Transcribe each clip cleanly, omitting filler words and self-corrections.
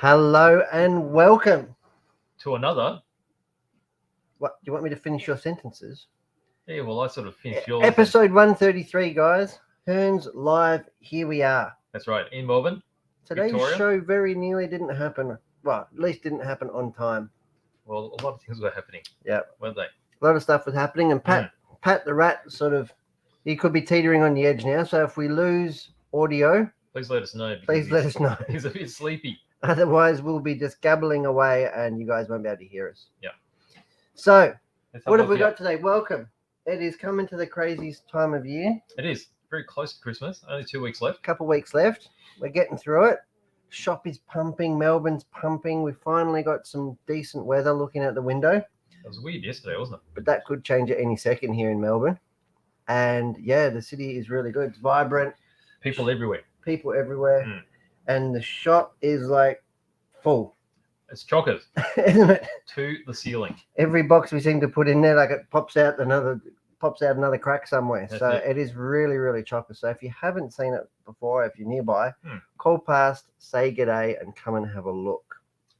Hello and welcome to another. What do you want me to finish your sentences? Yeah, well, I sort of finished yours. Episode 133, guys. Hearns live. Here we are. That's right, in Melbourne. Today's Victoria. show very nearly didn't happen. Well, at least didn't happen on time. Well, a lot of things were happening. Yeah, weren't they? A lot of stuff was happening, and Pat the rat he could be teetering on the edge now. So if we lose audio, please let us know. Please let us know. He's a bit sleepy. Otherwise, we'll be just gabbling away, and you guys won't be able to hear us. Yeah. So, what have we got today? Welcome. It is coming to the craziest time of year. It is very close to Christmas. Only 2 weeks left. Couple weeks left. We're getting through it. Shop is pumping. Melbourne's pumping. We finally got some decent weather looking out the window. It was weird yesterday, wasn't it? But that could change at any second here in Melbourne. And yeah, the city is really good. It's vibrant. People everywhere. And the shop is like full. It's chockers. Isn't it? To the ceiling. Every box we seem to put in there, like it pops out another crack somewhere. That's so it. it is really, really chocker. So if you haven't seen it before, if you're nearby, call past, say g'day, and come and have a look.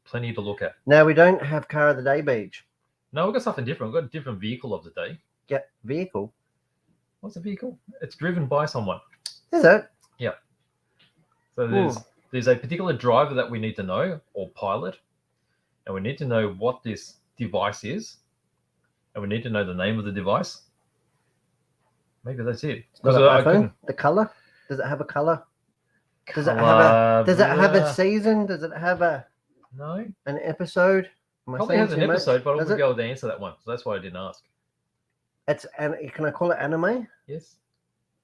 Plenty to look at. Now, we don't have car of the day, Beach. No, we've got something different. We've got a different vehicle of the day. Yeah, vehicle. What's a vehicle? It's driven by someone. Is it? Yeah. So there's a particular driver that we need to know, or pilot, and we need to know what this device is, and we need to know the name of the device. Maybe that's it. The color? Does it have a color? Does it have a season? Does it have an episode? Probably has an episode, but I wouldn't be able to answer that one, so that's why I didn't ask. Can I call it anime? Yes.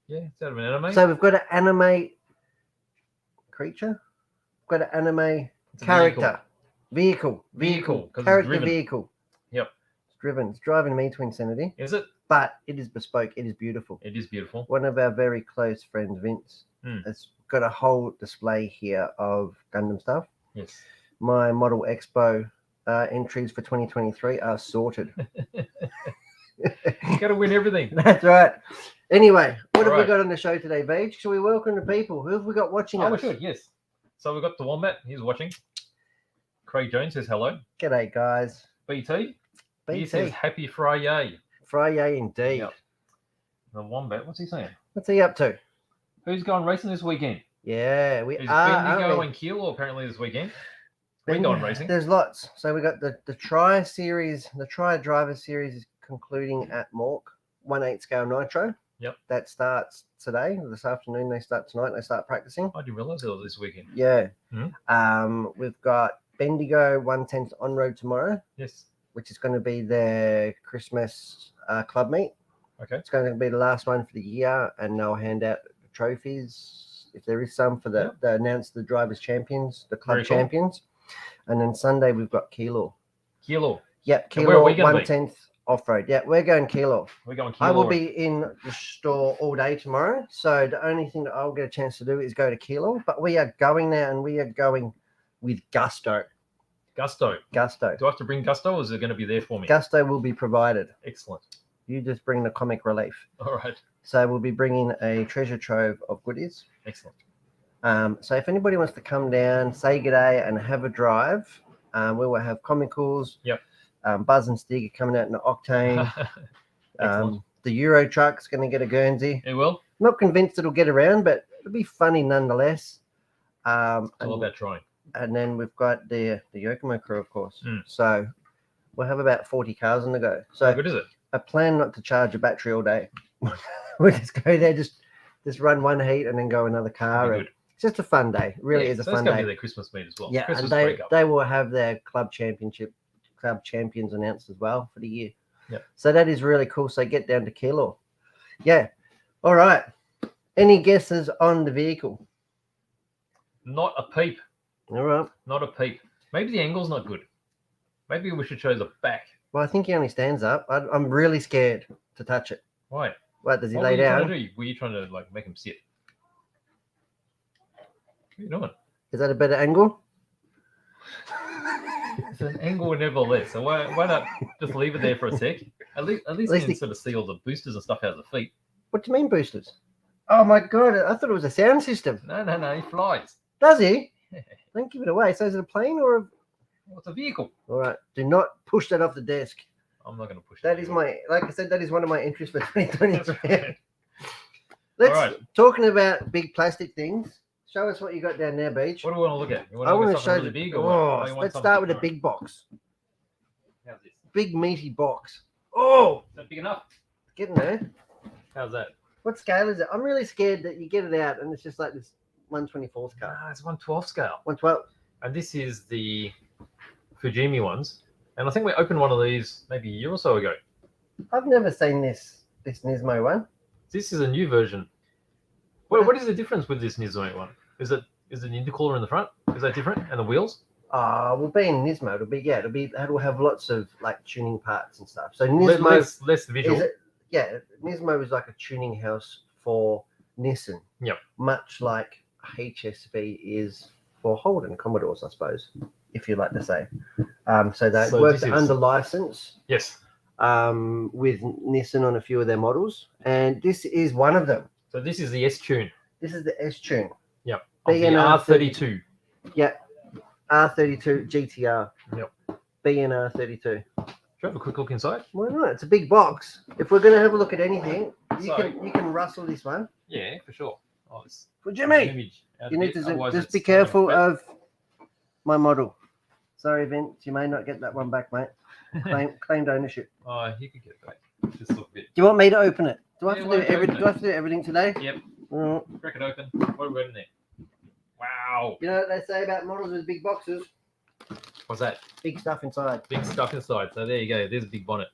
Yeah, it's out of an anime. So we've got an anime creature. We've got an anime character. Vehicle. Character vehicle. Yep. It's driven. It's driving me to insanity. Is it? But it is bespoke. It is beautiful. It is beautiful. One of our very close friends, Vince, has got a whole display here of Gundam stuff. Yes. My Model Expo entries for 2023 are sorted. You got to win everything. That's right. Anyway, what have we got on the show today, Beach? Shall we welcome the people? Who have we got watching us? We should, yes. So we've got the Wombat. He's watching. Craig Jones says hello. G'day, guys. BT. He says happy Friday. Friday indeed. Yep. The Wombat, what's he saying? What's he up to? Who's going racing this weekend? Yeah, we Is are. Bendigo and Kilo apparently this weekend? We're going racing. There's lots. So we got the Tri Series, the Tri Driver Series is concluding at Mork, 1/8 scale nitro. Yep. That starts today, this afternoon. They start tonight. They start practicing. I didn't realize it was this weekend. Yeah. We've got Bendigo 1/10 on road tomorrow. Yes. Which is going to be their Christmas club meet. Okay. It's going to be the last one for the year, and they'll hand out the trophies if there is some for they announce the drivers' champions, the club champions. And then Sunday we've got Kilo. Yep, Kilo 1/10 off road. Yeah, we're going Kilo. We're going Kilo. I will be in the store all day tomorrow, so the only thing that I'll get a chance to do is go to Kilo. But we are going there, and we are going with gusto. Gusto. Do I have to bring gusto, or is it going to be there for me? Gusto will be provided. Excellent. You just bring the comic relief. All right. So we'll be bringing a treasure trove of goodies. Excellent. So if anybody wants to come down, say g'day, and have a drive, we will have comicals. Yep. Buzz and Stig are coming out in the Octane. The Euro truck's going to get a Guernsey. It will. Not convinced it'll get around, but it'll be funny nonetheless. It's all about trying. And then we've got the Yokomo crew, of course. So we'll have about 40 cars on the go. So how good is it? I plan not to charge a battery all day. We'll just go there, just run one heat and then go another car. And it's just a fun day. It really is a fun day. It's going to be their Christmas meet as well. Yeah, Christmas and they will have their club champions announced as well for the year. Yeah. So that is really cool. So get down to Kilo. Yeah. All right. Any guesses on the vehicle? Not a peep. All right. Not a peep. Maybe the angle's not good. Maybe we should show the back. Well, I think he only stands up. I'm really scared to touch it. Why? What, does he lay down? Were you trying to make him sit? What are you doing? Is that a better angle? It's an angle nevertheless. So why not just leave it there for a sec? At least you can sort of see all the boosters and stuff out of the feet. What do you mean boosters? Oh my God, I thought it was a sound system. No, he flies. Does he? Don't give it away. So is it a plane or a... Well, it's a vehicle. All right. Do not push that off the desk. I'm not going to push That it. is my, like I said, that is one of my entries for 2023. Right. Let's, talking about big plastic things, show us what you got down there, Beach. What do we want to look at? You want I to look want at to something show really the, big or what? oh, Or you want let's something start with a different? big box. How's this? Big meaty box. Oh, Is that big enough? getting there. How's that? What scale is it? I'm really scared that you get it out and it's just like this 1/24 scale. Ah, it's 1/12 scale. 1/12. And this is the Fujimi ones. And I think we opened one of these maybe a year or so ago. I've never seen this Nismo one. This is a new version. What is the difference with this Nismo one? Is it an intercooler in the front? Is that different? And the wheels? Well, being Nismo, it'll have lots of like tuning parts and stuff. So Nismo less visual. Nismo is like a tuning house for Nissan. Yep. Much like HSV is for Holden Commodores, I suppose, if you like to say. So they worked under license. Yes. With Nissan on a few of their models, and this is one of them. So this is the S Tune. This is the S Tune. Yep. Of the R32. Yeah. R32 GTR. Yep. BNR 32. Should we have a quick look inside? Why not? It's a big box. If we're going to have a look at anything, you can rustle this one. Yeah, for sure. Oh, it's For Jimmy, you need to just be careful of my model. Sorry, Vince, you may not get that one back, mate. Claimed ownership. Oh, you could get it back. Just look a bit. Do you want me to open it? Do I have Yeah, to do everything? Do I have to do everything today? Yep. Mm. Crack it open. What have we got in there? Wow. You know what they say about models with big boxes? What's that? Big stuff inside. Big stuff inside. So there you go. There's a big bonnet.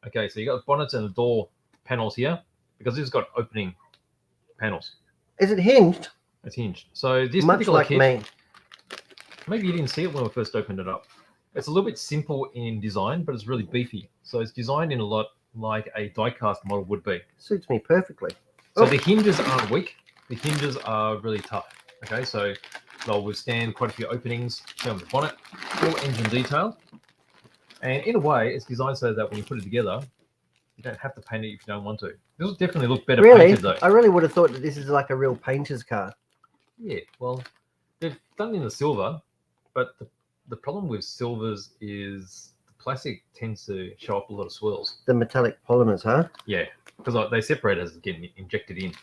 Okay, so you got the bonnets and the door panels here because this has got opening panels. Is it hinged? It's hinged. So this Much particular like kit, me. maybe you didn't see it when we first opened it up. It's a little bit simple in design, but it's really beefy. So it's designed in a lot like a die-cast model would be. Suits me perfectly. So the hinges aren't weak. The hinges are really tough. Okay, so they'll withstand quite a few openings. Show them the bonnet, full engine detail. And in a way, it's designed so that when you put it together, you don't have to paint it if you don't want to. This will definitely look better painted though. I really would have thought that this is like a real painter's car. Yeah, well, they've done it in the silver, but the problem with silvers is the plastic tends to show up a lot of swirls. The metallic polymers, huh? Yeah, because they separate as it's getting injected in, and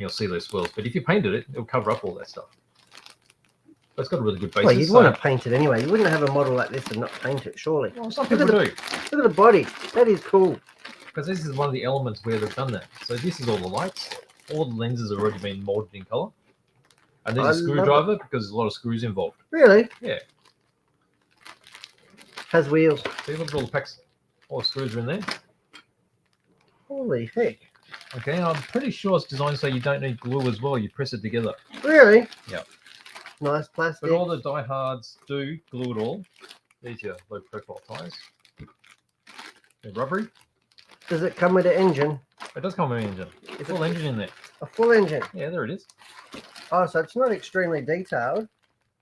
you'll see those swirls. But if you painted it, it'll cover up all that stuff. But it's got a really good basis. Well, you'd want to paint it anyway. You wouldn't have a model like this and not paint it, surely. Well, some people do. Look at the body. That is cool. Because this is one of the elements where they've done that. So this is all the lights. All the lenses have already been molded in color. And there's a screwdriver because there's a lot of screws involved. Really? Yeah. Has wheels. See, look at all the packs. All the screws are in there. Holy heck. Okay, and I'm pretty sure it's designed so you don't need glue as well. You press it together. Really? Yep. Nice plastic. But all the diehards do glue it all. These are your low profile tires. They're rubbery. Does it come with an engine? It does come with an engine. It's full engine in there. A full engine? Yeah, there it is. Oh, so it's not extremely detailed.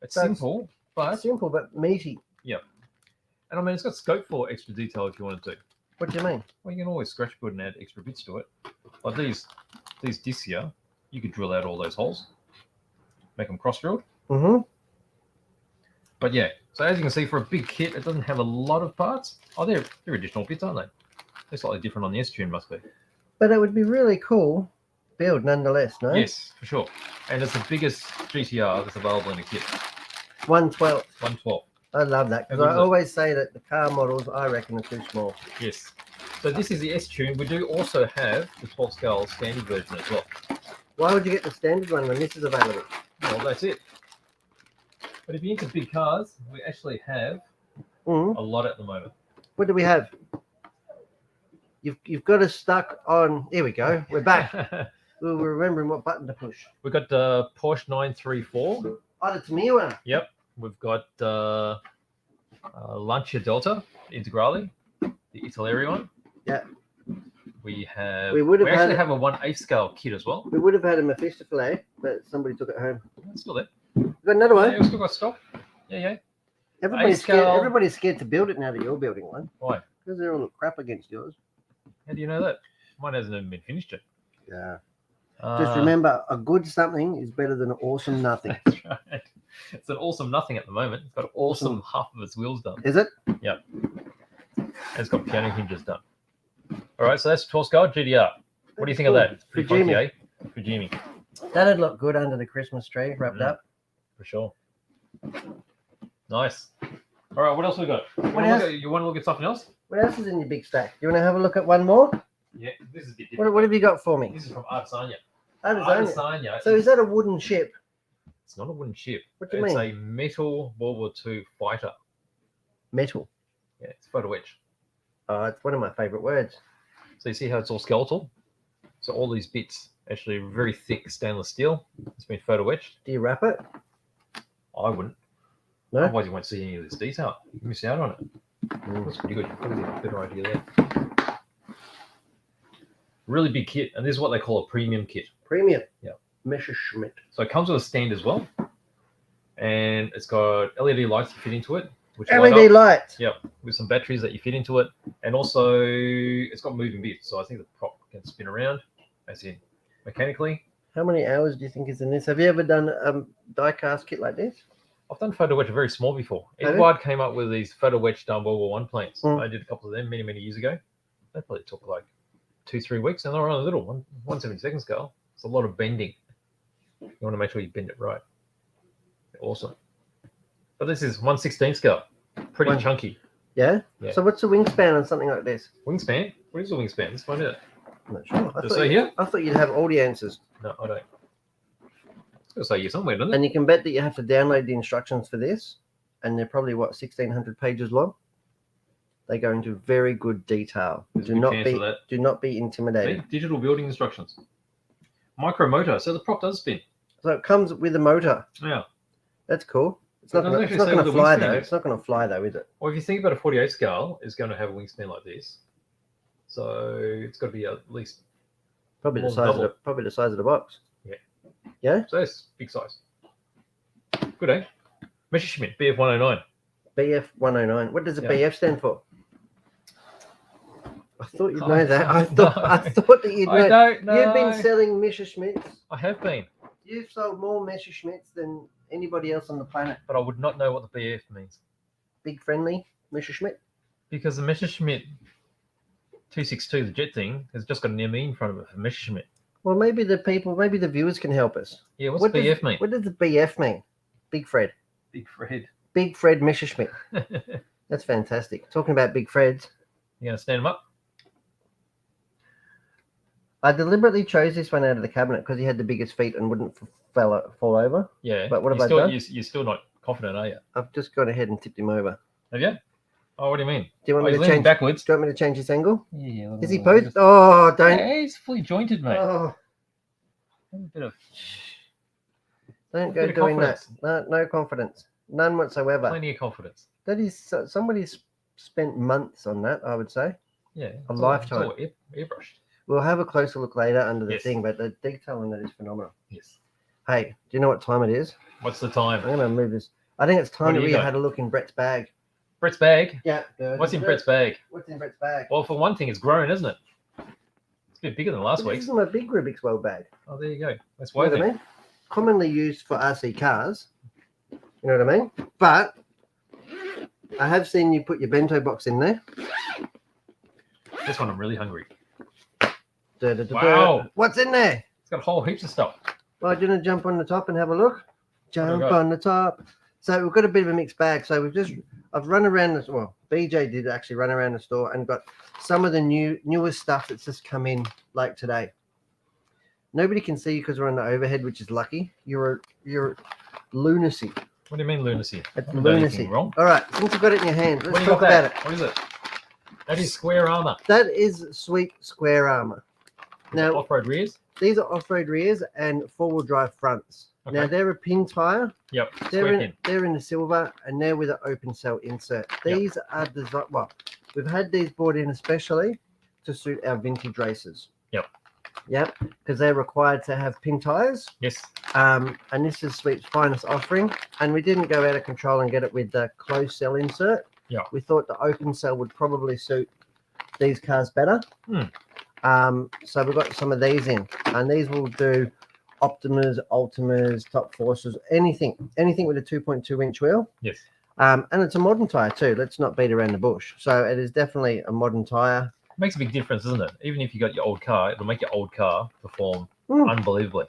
It's So simple, but Simple but meaty. and I mean it's got scope for extra detail if you wanted to. What do you mean? Well, you can always scratch build and add extra bits to it. Like these discs here, you could drill out all those holes, make them cross drilled. Mm-hmm. But yeah, so as you can see, for a big kit, it doesn't have a lot of parts. Oh, they're additional bits, aren't they? They're slightly different on the S-Tune, must be. But it would be really cool build nonetheless, no? Yes, for sure. And it's the biggest GTR that's available in a kit. 1/12. 1/12. I love that because I always say that the car models I reckon are too small. Yes. So this is the S-Tune. We do also have the 12 scale standard version as well. Why would you get the standard one when this is available? Well, that's it. But if you're into big cars, we actually have a lot at the moment. What do we have? You've got us stuck on. Here we go. We're back. We were remembering what button to push. We've got the Porsche 934. Oh, the Tamiya one. Yep. We've got Lancia Delta Integrale, the Italeri one. Yeah. We have. We actually have a 1/8 scale kit as well. We would have had a Mephistophele, but somebody took it home. It's still there. We've got another one. Yeah, we've still got stock. Yeah. Everybody's scared. Everybody's scared to build it now that you're building one. Why? Because they're all look crap against yours. How do you know that? Mine hasn't even been finished yet. Yeah. Just remember, a good something is better than an awesome nothing. That's right. It's an awesome nothing at the moment. It's got an awesome half of its wheels done. Is it? Yep. And it's got piano hinges done. All right, so that's 12-scale GDR. What do you think of that? It's pretty funky, eh? Fujimi. That'd look good under the Christmas tree, wrapped up. For sure. Nice. All right, what else we got? You want to look at something else? What else is in your big stack? You want to have a look at one more? Yeah, this is a bit different. What have you got for me? This is from Artisania. Artisania. So is that a wooden ship? It's not a wooden ship. What do you mean? It's a metal World War II fighter. Metal? Yeah, it's photo etched. Oh, it's one of my favourite words. So you see how it's all skeletal? So all these bits, actually very thick stainless steel. It's been photo etched. Do you wrap it? I wouldn't. No? Otherwise you won't see any of this detail. You miss out on it. That's pretty good. You've probably got a better idea there. Really big kit, and this is what they call a premium kit. Premium? Yeah. Messerschmitt. So it comes with a stand as well, and it's got LED lights to fit into it. Which LED lights? Yep, with some batteries that you fit into it, and also it's got moving bits, so I think the prop can spin around, as in mechanically. How many hours do you think is in this? Have you ever done a die-cast kit like this? I've done photo etch very small before. Edward came up with these photo etched World War I planes. I did a couple of them many years ago. They probably took like 2-3 weeks, and they were on a little 1/72 scale. It's a lot of bending. You want to make sure you bend it right. Awesome. But this is 1/16 scale. Pretty chunky. Yeah? Yeah. So what's the wingspan on something like this? Wingspan? What is the wingspan? Let's find out. I'm not sure. Does it say here? I thought you'd have all the answers. No, I don't. It'll say here somewhere, doesn't it? And you can bet that you have to download the instructions for this, and they're probably, 1,600 pages long. They go into very good detail. Do not be intimidated. See? Digital building instructions. Micro motor. So the prop does spin. So it comes with a motor. Yeah. That's cool. It's not going to fly though. It's not going to fly though, is it? Well, if you think about a 48 scale, it's going to have a wingspan like this. So it's got to be at least probably the size of the box. Yeah. Yeah. So it's big size. Good, eh? Messerschmitt BF 109. BF 109. What does the BF stand for? I thought you'd know that. I thought that you'd know. I don't know. You've been selling Messerschmitts. I have been. You've sold more Messerschmitts than anybody else on the planet. But I would not know what the BF means. Big friendly Messerschmitt? Because the Messerschmitt 262, the jet thing, has just got an ME in front of it for Messerschmitt. Well, maybe the viewers can help us. Yeah, what's BF mean? What does the BF mean? Big Fred. Big Fred. Big Fred Messerschmitt. That's fantastic. Talking about Big Freds. You going to stand them up? I deliberately chose this one out of the cabinet because he had the biggest feet and wouldn't fall over. Yeah. But what have I done? You're still not confident, are you? I've just gone ahead and tipped him over. Have you? Oh, what do you mean? Do you want me to change backwards? Do you want me to change this angle? Yeah. Is he posed? Oh, don't. Yeah, he's fully jointed, mate. Oh. A bit of. Don't go doing that. No confidence. None whatsoever. Plenty of confidence. That is, somebody's spent months on that, I would say. Yeah. A lifetime. It's all airbrushed. We'll have a closer look later under the thing, but the detail on that is phenomenal. Yes. Hey, do you know what time it is? What's the time? I'm going to move this. I think it's time that we had a look in Brett's bag. Brett's bag? Yeah. What's in Brett's bag? What's in Brett's bag? Well, for one thing, it's grown, isn't it? It's a bit bigger than last week. This isn't a big Rubik's World bag. Oh, there you go. That's why. You know what I mean? Commonly used for RC cars. You know what I mean? But I have seen you put your bento box in there. This one, I'm really hungry. Wow. What's in there? It's got whole heaps of stuff. Well, do you want to jump on the top and have a look? Jump on the top. So we've got a bit of a mixed bag. So I've run around this. Well, BJ did actually run around the store and got some of the newest stuff that's just come in like today. Nobody can see you because we're on the overhead, which is lucky. You're lunacy. What do you mean lunacy? It's lunacy. Wrong. All right, since you've got it in your hand, let's talk about it. What is it? That is square armor. That is sweet square armor. Now, off-road rears? These are off-road rears and four-wheel drive fronts. Okay. Now, they're a pin tire. Yep. They're in the silver, and they're with an open cell insert. These are designed. Well, we've had these brought in especially to suit our vintage racers. Yep. Yep, because they're required to have pin tires. Yes. And this is Sweet's finest offering. And we didn't go out of control and get it with the closed cell insert. Yeah. We thought the open cell would probably suit these cars better. So we've got some of these in, and these will do Optimas, Ultimas, Top Forces, anything with a 2.2-inch wheel. Yes. And it's a modern tire too. Let's not beat around the bush. So it is definitely a modern tire. Makes a big difference, doesn't it? Even if you got your old car, it'll make your old car perform unbelievably.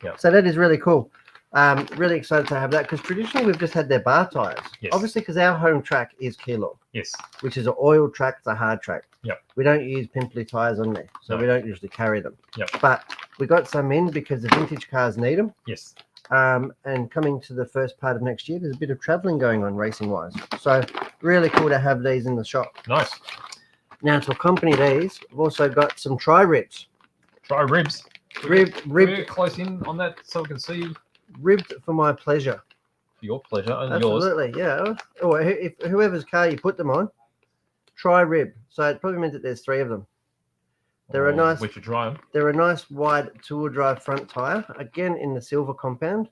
Yeah. So that is really cool. Really excited to have that because traditionally we've just had their bar tires. Yes. Obviously, because our home track is Keilor. Yes. Which is an oil track, it's a hard track. Yep. We don't use pimply tires on there, so No. we don't usually carry them. Yep. But we got some in because the vintage cars need them. Yes. And coming to the first part of next year, there's a bit of traveling going on racing wise. So really cool to have these in the shop. Nice. Now to accompany these, we've also got some tri-ribs. Tri-ribs. Ribbed We're close in on that so we can see. Ribbed for my pleasure. Your pleasure and Absolutely, yeah. Or if whoever's car you put them on, tri-rib. So it probably means that there's 3 of them. They're a nice. We should try them. They're a nice wide two-wheel drive front tire, again in the silver compound.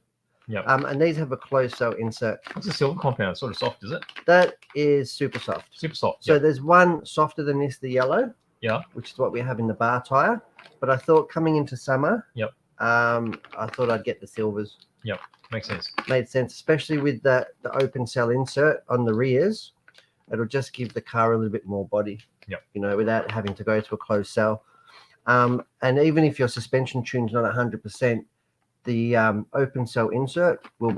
Yeah. And these have a closed cell insert. What's the silver compound? Sort of soft, is it? That is super soft. Super soft. So there's one softer than this, the yellow. Yeah. Which is what we have in the bar tire. But I thought coming into summer. Yep. I thought I'd get the silvers. Yep. Makes sense. Made sense, especially with the open cell insert on the rears. It'll just give the car a little bit more body. Yep. You know, without having to go to a closed cell. And even if your suspension tune's not 100%, the open cell insert will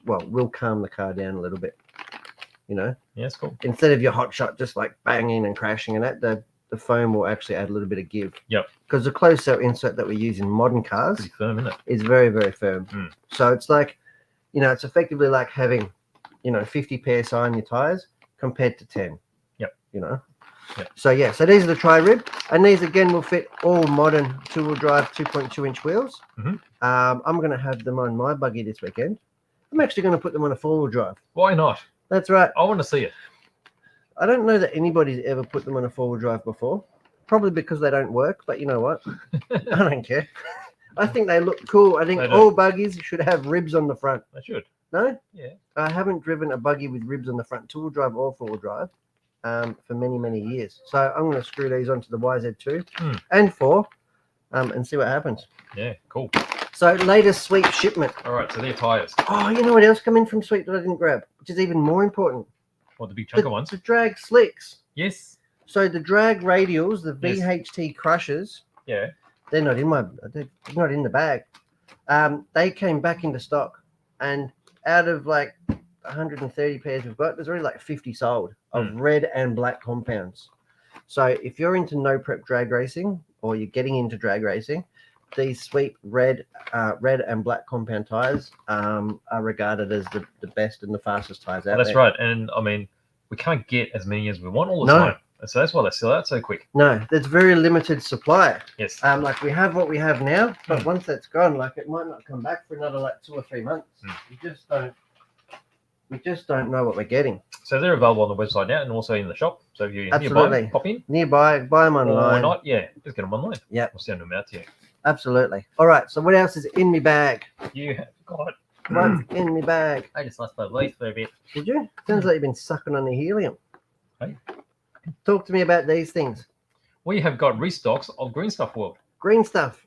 will calm the car down a little bit. You know? Yeah, that's cool. Instead of your hot shot just like banging and crashing and that, the foam will actually add a little bit of give. Yep. Because the closed cell insert that we use in modern cars Pretty firm, isn't it? is very, very firm. Mm. So it's like, you know, it's effectively like having, 50 PSI on your tires compared to 10. Yep. You know? Yep. So yeah, so these are the tri-rib, and these again will fit all modern two-wheel drive 2.2-inch wheels. Mm-hmm. I'm going to have them on my buggy this weekend. I'm actually going to put them on a four-wheel drive. Why not? That's right. I want to see it. I don't know that anybody's ever put them on a four-wheel drive before. Probably because they don't work, but you know what? I don't care. I think they look cool. I think all buggies should have ribs on the front. They should. No? Yeah. I haven't driven a buggy with ribs on the front, two-wheel drive or four-wheel drive, for many, many years. So I'm going to screw these onto the YZ2 and 4 and see what happens. Yeah, cool. So latest Sweep shipment. All right, so they're tires. Oh, you know what else come in from Sweep that I didn't grab, which is even more important? What, the big chunker ones? The drag slicks. Yes. So the drag radials, the VHT crushers. Yeah. They're not in they're not in the bag. They came back into stock, and out of like 130 pairs we've got, there's already like 50 sold of red and black compounds. So if you're into no prep drag racing or you're getting into drag racing, these Sweep red and black compound tires are regarded as the best and the fastest tires out That's there. right. And I mean, we can't get as many as we want all the time. So that's why they sell out so quick. No, there's very limited supply. Yes. Like we have what we have now, but once that's gone, like it might not come back for another like 2 or 3 months. We just don't know what we're getting. So they're available on the website now and also in the shop. So if you're nearby, pop in. Nearby, buy them online. Or not, yeah, just get them online. Yeah. We'll send them out to you. Absolutely. All right, so what else is in my bag? You have got What's in my bag? I just lost my voice for a bit. Did you? Sounds like you've been sucking on the helium. Hey. Talk to me about these things. We have got restocks of Green Stuff World. Green Stuff.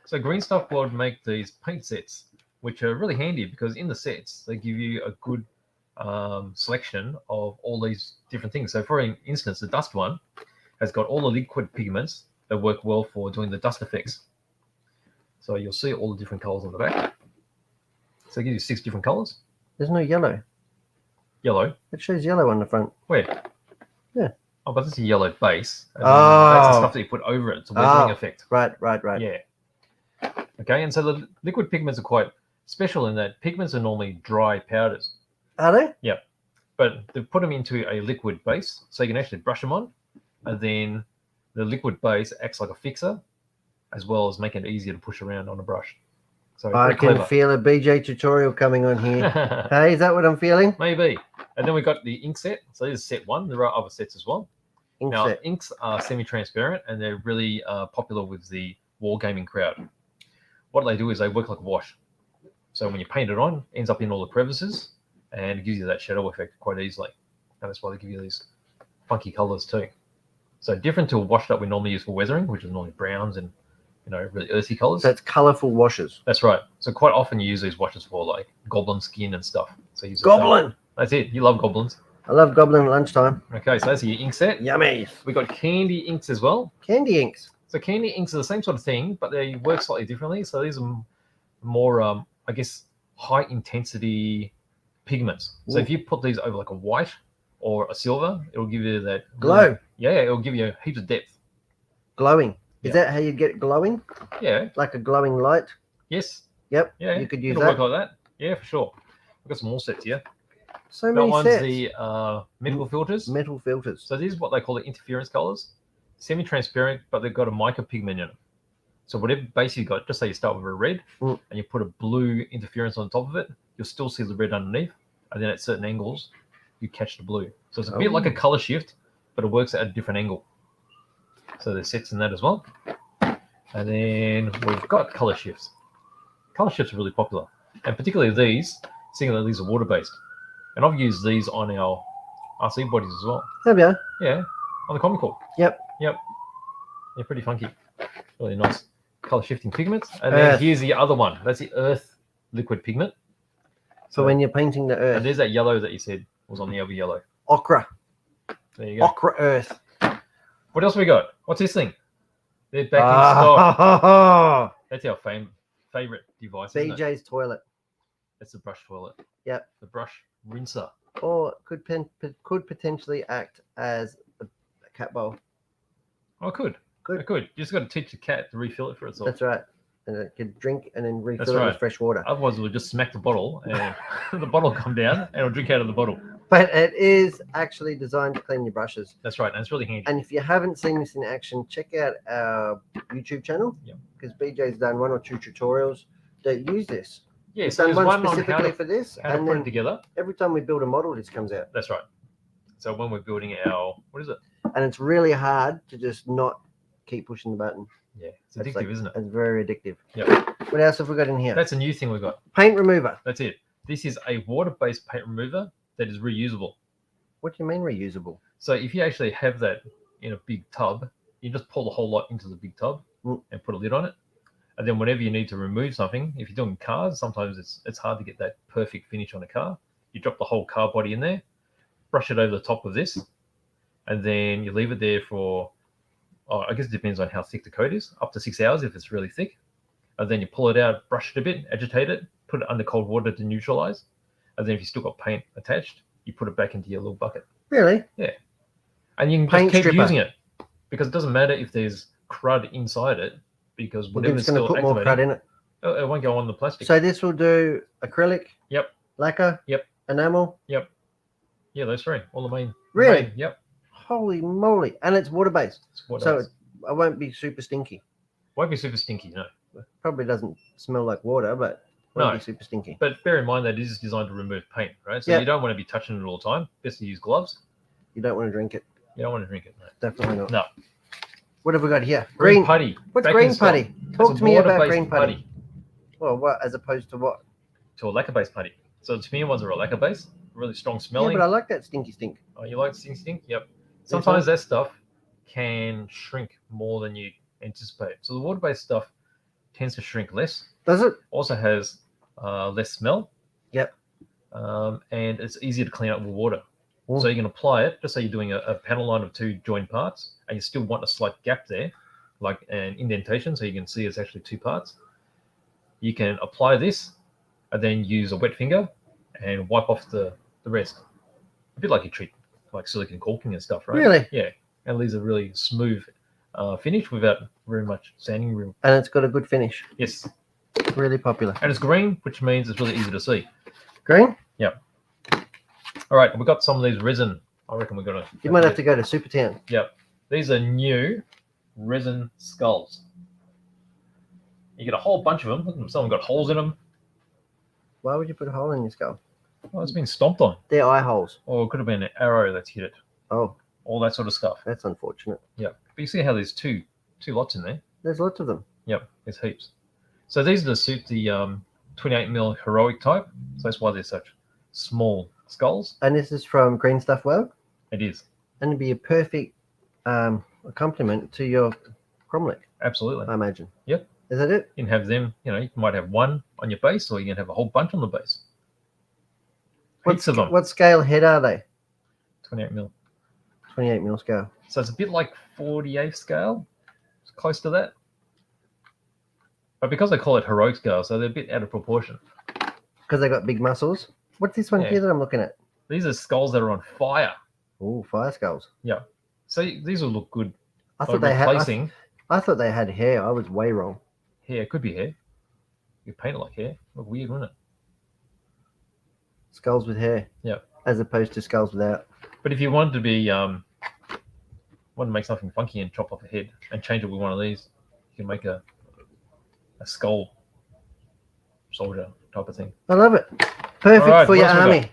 So Green Stuff World make these paint sets, which are really handy because in the sets, they give you a good selection of all these different things. So for instance, the dust one has got all the liquid pigments that work well for doing the dust effects. So you'll see all the different colors on the back. So it gives you 6 different colors. There's no yellow. Yellow. It shows yellow on the front. Where? Yeah. Oh, but it's a yellow base. And Oh. That's the stuff that you put over it. It's a weathering effect. Right. Yeah. Okay, and so the liquid pigments are quite special in that pigments are normally dry powders. Are they? Yeah. But they put them into a liquid base, so you can actually brush them on, and then the liquid base acts like a fixer, as well as making it easier to push around on a brush. So I can feel a BJ tutorial coming on here. Hey, is that what I'm feeling? Maybe. And then we got the ink set. So this is set 1. There are other sets as well. Ink now, set. inks are semi-transparent, and they're really popular with the wargaming crowd. What they do is they work like a wash. So when you paint it on, it ends up in all the crevices, and it gives you that shadow effect quite easily. And that's why they give you these funky colors too. So different to a wash that we normally use for weathering, which is normally browns and really earthy colors. So it's colourful washes. That's right. So quite often you use these washes for like goblin skin and stuff. So use Goblin. That's it. You love goblins. I love goblin at lunchtime. Okay, so that's your ink set. Yummy. We got candy inks as well. Candy inks. So candy inks are the same sort of thing, but they work slightly differently. So these are more, I guess, high intensity pigments. So if you put these over like a white or a silver, it'll give you that glow. Yeah, it'll give you heaps of depth. Glowing. Is that how you get it glowing? Yeah. Like a glowing light? Yes. Yep. Yeah. You could use it'll that. work like that. Yeah, for sure. We've got some more sets here. So many one's sets. the metal filters. Metal filters. So these are what they call the interference colors. Semi-transparent, but they've got a mica pigment in it. So whatever base you got, just say you start with a red and you put a blue interference on top of it, you'll still see the red underneath. And then at certain angles, you catch the blue. So it's a bit like a color shift, but it works at a different angle. So there's sets in that as well. And then we've got color shifts. Color shifts are really popular. And particularly these, seeing that these are water-based. And I've used these on our RC bodies as well. Have you? Yeah, on the Comical. Yep. They're pretty funky. Really nice color shifting pigments. And then here's the other one. That's the earth liquid pigment. So when you're painting the earth. And there's that yellow that you said was on the other yellow. Ochre. There you go. Ochre earth. What else we got? What's this thing? They're back in stock. That's our favorite device. BJ's toilet. That's the brush toilet. Yep. The brush rinser. Or it could potentially act as a cat bowl. Oh, it could. It could. You just got to teach the cat to refill it for itself. That's right. And it could drink and then refill it with fresh water. Otherwise, it would just smack the bottle and the bottle will come down and it'll drink out of the bottle. But it is actually designed to clean your brushes. That's right. And it's really handy. And if you haven't seen this in action, check out our YouTube channel. Because BJ's done 1 or 2 tutorials that use this. Yeah, so there's one specifically for this. How to put it together. Every time we build a model, this comes out. That's right. So when we're building our, what is it? And it's really hard to just not keep pushing the button. Yeah, it's addictive, isn't it? It's very addictive. Yep. What else have we got in here? That's a new thing we've got. Paint remover. That's it. This is a water-based paint remover that is reusable. What do you mean reusable? So if you actually have that in a big tub, you just pour the whole lot into the big tub and put a lid on it. And then whenever you need to remove something, if you're doing cars, sometimes it's hard to get that perfect finish on a car. You drop the whole car body in there, brush it over the top of this, and then you leave it there for, I guess it depends on how thick the coat is, up to 6 hours if it's really thick. And then you pull it out, brush it a bit, agitate it, put it under cold water to neutralize. And then if you still got paint attached, you put it back into your little bucket. Really? Yeah. And you can just keep using it because it doesn't matter if there's crud inside it because whatever's still activated. It's going to put more crud in it. It won't go on the plastic. So this will do acrylic. Yep. Lacquer. Yep. Enamel. Yep. Yeah, those three. All the main. Really? Yep. Holy moly. And it's water-based. So it won't be super stinky. Won't be super stinky, no. Probably doesn't smell like water, but won't be super stinky. But bear in mind that it is designed to remove paint, right? So you don't want to be touching it all the time. Best to use gloves. You don't want to drink it. You don't want to drink it. No. Definitely not. No. What have we got here? Green putty. What's green putty? Talk to me about green putty. Well, what as opposed to what? To a lacquer-based putty. So the smear ones are a lacquer-based, really strong smelling. Yeah, but I like that stinky stink. Oh, you like stinky stink? Yep. Sometimes that stuff can shrink more than you anticipate. So the water-based stuff tends to shrink less. Does it? Also has less smell. Yep. And it's easier to clean up with water. So you can apply it, just say you're doing a panel line of 2 joined parts, and you still want a slight gap there, like an indentation, so you can see it's actually 2 parts. You can apply this, and then use a wet finger and wipe off the rest. A bit like you treat like silicone caulking and stuff, right? Really? Yeah. And it leaves a really smooth finish without very much sanding room. And it's got a good finish. Yes. Really popular. And it's green, which means it's really easy to see. Green? Yep. All right, we've got some of these resin. I reckon we've got to... You might have to go to Supertown. Yep. These are new resin skulls. You get a whole bunch of them. Look at them. Some of them got holes in them. Why would you put a hole in your skull? Well, it's been stomped on. They're eye holes. Or it could have been an arrow that's hit it. Oh. All that sort of stuff. That's unfortunate. Yeah. But you see how there's two lots in there? There's lots of them. Yep. There's heaps. So these are to suit the 28mm heroic type. So that's why they're such small skulls. And this is from Green Stuff World? It is. And it'd be a perfect accompaniment to your cromlech. Absolutely. I imagine. Yep. Is that it? You can have them, you might have one on your base, or you can have a whole bunch on the base. Heaps of them. What scale head are they? 28 mil. 28 mil scale. So it's a bit like 48 scale. It's close to that. But because they call it heroic scale, so they're a bit out of proportion. Because they got big muscles. What's this one here that I'm looking at? These are skulls that are on fire. Oh, fire skulls. Yeah. So these will look good. I thought they had. I thought they had hair. I was way wrong. Hair, it could be hair. You paint it like hair. Look weird, wouldn't it? Skulls with hair. Yeah. As opposed to skulls without. But if you wanted to be, want to make something funky and chop off a head and change it with one of these, you can make a skull soldier type of thing. I love it. Perfect for your army.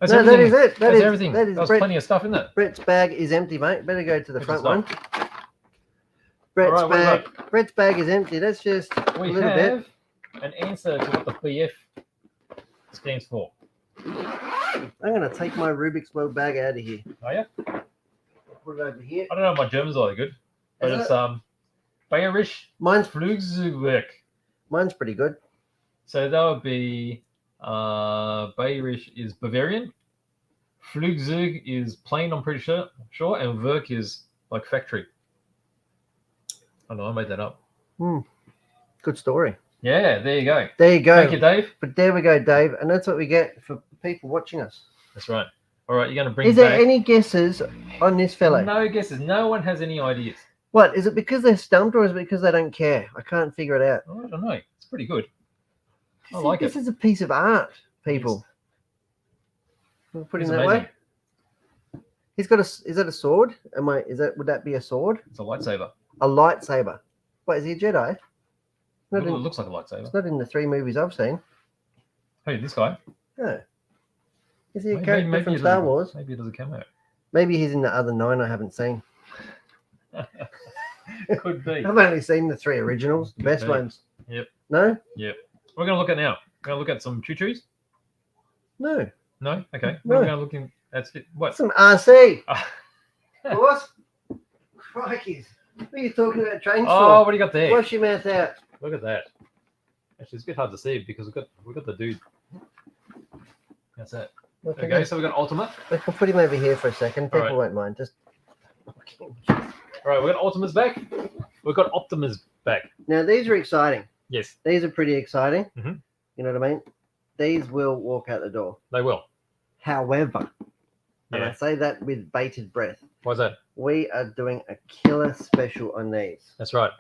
That's no, everything. That is it. That's everything. That is There's plenty of stuff in there. Brett's bag is empty, mate. Better go to the front one. Brett's bag is empty. That's just a little bit. An answer to what the BF stands for. I'm going to take my Rubik's World bag out of here. Oh, yeah? Put it over here. I don't know if my German's are good, but it's Bayerisch Flugzeugwerk. Mine's pretty good. So that would be Bayerisch is Bavarian. Flugzeug is plane, I'm pretty sure, and Werk is like factory. I know, I made that up. Good story. Yeah, there you go. There you go. Thank you, Dave. But there we go, Dave. And that's what we get for people watching us. That's right. All right, you're going to bring Is there any guesses on this fellow? No guesses. No one has any ideas. What? Is it because they're stumped or is it because they don't care? I can't figure it out. I don't know. It's pretty good. I like it. This is a piece of art, people. We'll put him that way. He's got a. Is that a sword? Would that be a sword? It's a lightsaber. A lightsaber. What, is he a Jedi? It looks like a lightsaber. It's not in the 3 movies I've seen. Hey, this guy. No. Is he a character from Star Wars? Maybe he does a cameo. Maybe he's in the other 9 I haven't seen. Could be. I've only seen the 3 originals, the best ones. Yep. No? Yep. We're going to look at now. We're going to look at some choo-choos? No. No? Okay. No. We're going to look in. That's it. What? Some RC. What? Crikeys. What are you talking about trains for? Oh, what do you got there? Wash your mouth out. Look at that. Actually, it's a bit hard to see because we've got the dude. That's it. Okay, so we've got Ultimate. We can put him over here for a second. People won't mind. Just. All right, we've got Ultima's back. We've got Optima's back. Now, these are exciting. Yes. These are pretty exciting. Mm-hmm. You know what I mean? These will walk out the door. They will. However, and I say that with bated breath. Why's that? We are doing a killer special on these. That's right.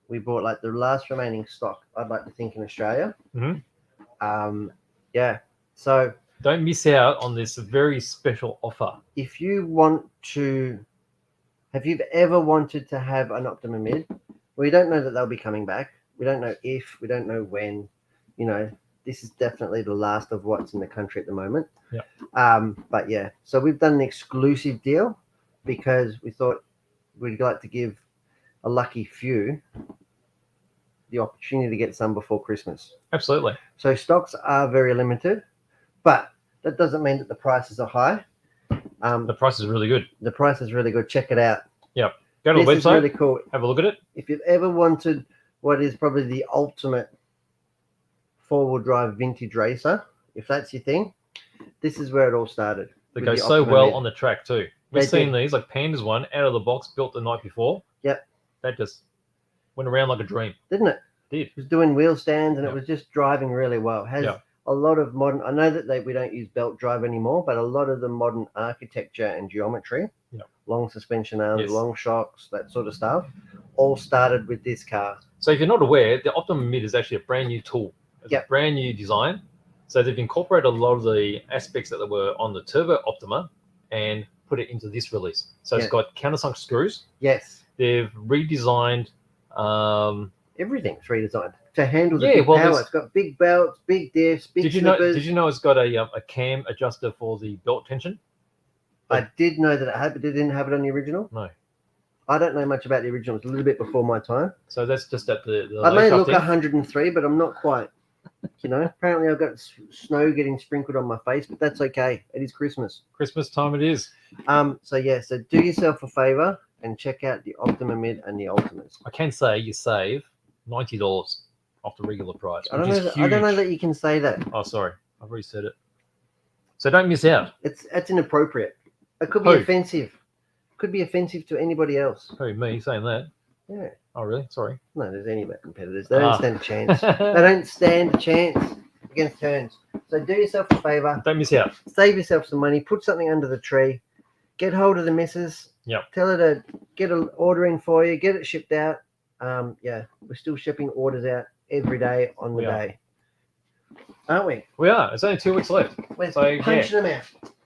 We bought like the last remaining stock, I'd like to think, in Australia. Mm-hmm. Yeah. So don't miss out on this very special offer. If you want to, have you ever wanted to have an Optima Mid? We don't know that they'll be coming back. We don't know if, we don't know when. You know, this is definitely the last of what's in the country at the moment. Yeah. But yeah, so we've done an exclusive deal because we thought we'd like to give a lucky few the opportunity to get some before Christmas. Absolutely. So stocks are very limited, but that doesn't mean that the prices are high. The price is really good. The price is really good. Check it out. Yep. Go to the website. Is really cool. Have a look at it. If you've ever wanted what is probably the ultimate four-wheel drive vintage racer, if that's your thing, this is where it all started. They go so well on the track too. We've seen these, like Panda's one, out of the box, built the night before. Yep. That just went around like a dream. Didn't it? Did. It was doing wheel stands and it was just driving really well. It has a lot of modern, I know that we don't use belt drive anymore, but a lot of the modern architecture and geometry, long suspension arms, long shocks, that sort of stuff, all started with this car. So if you're not aware, the Optima Mid is actually a brand new tool. It's a brand new design. So they've incorporated a lot of the aspects that were on the Turbo Optima and put it into this release. So it's got countersunk screws. Yes. They've redesigned everything's redesigned to handle the big power. It's got big belts, big diffs, big slippers. Did you know it's got a cam adjuster for the belt tension? I did know that it had, but it didn't have it on the original. No. I don't know much about the original. It's a little bit before my time. So that's just at the I may look 103, but I'm not quite. You know, apparently I've got snow getting sprinkled on my face, but that's okay. It is Christmas. Christmas time it is. So do yourself a favor. and check out the Optima Mid and the Ultimas. I can say you save $90 off the regular price. I don't know that you can say that. Oh, sorry, I've already said it. So don't miss out. It's inappropriate. It could be offensive. Could be offensive to anybody else. Who, me saying that? Yeah. Oh, really? Sorry. No, there's any of our competitors. They don't stand a chance. They don't stand a chance against Hearns. So do yourself a favour. Don't miss out. Save yourself some money. Put something under the tree. Get hold of the missus. Yep. Tell her to get an order in for you. Get it shipped out. Yeah, we're still shipping orders out every day on the day. Aren't we? We are. It's only 2 weeks left. We're punching them out.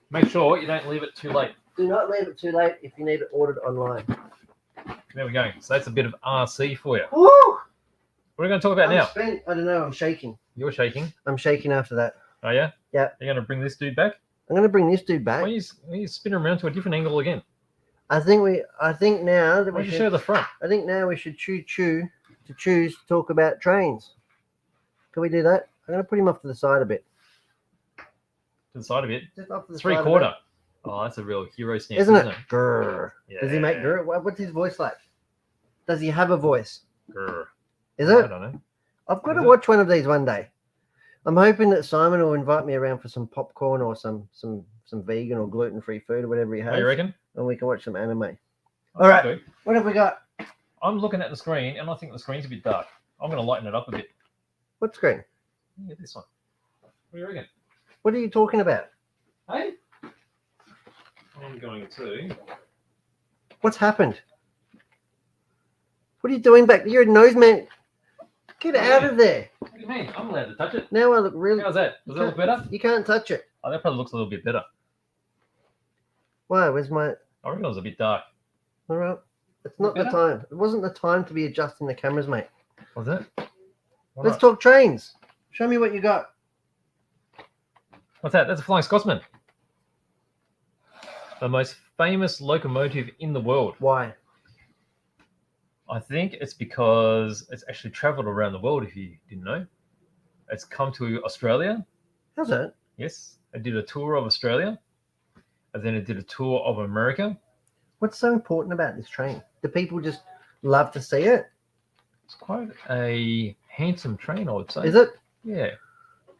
Make sure you don't leave it too late. Do not leave it too late if you need it ordered online. There we go. So that's a bit of RC for you. Woo! What are we going to talk about now? I don't know. I'm shaking. You're shaking. I'm shaking after that. Oh, yeah? Yeah. You're going to bring this dude back? I'm going to bring this dude back. Why you spin around to a different angle again? I think now that Why don't you show the front? I think now we should choose to talk about trains. Can we do that? I'm going to put him off to the side a bit. To the side of it? Just off to the Three side quarter. Oh, that's a real hero stance, isn't it? Grrr. Yeah. Does he make grrr? What's his voice like? Does he have a voice? Grrr. Is it? I don't know. I've got to watch one of these one day. I'm hoping that Simon will invite me around for some popcorn or some vegan or gluten-free food or whatever he has. Oh, you reckon? And we can watch some anime. All right. Okay. What have we got? I'm looking at the screen, and I think the screen's a bit dark. I'm going to lighten it up a bit. What screen? Yeah, this one. What do you reckon? What are you talking about? Hey? I'm going to... What's happened? What are you doing back there? You're a nose man. Get out of there. What do you mean? I'm allowed to touch it. Now I look really... How's that? Does that look better? You can't touch it. Oh, that probably looks a little bit better. Why? Where's my... I reckon it was a bit dark. All right. It's not the time. It wasn't the time to be adjusting the cameras, mate. Was it? Let's talk trains. Show me what you got. What's that? That's a Flying Scotsman. The most famous locomotive in the world. Why? I think it's because it's actually travelled around the world, if you didn't know. It's come to Australia. Has it? Yes. It did a tour of Australia. And then it did a tour of America. What's so important about this train? Do people just love to see it? It's quite a handsome train, I would say. Is it? Yeah.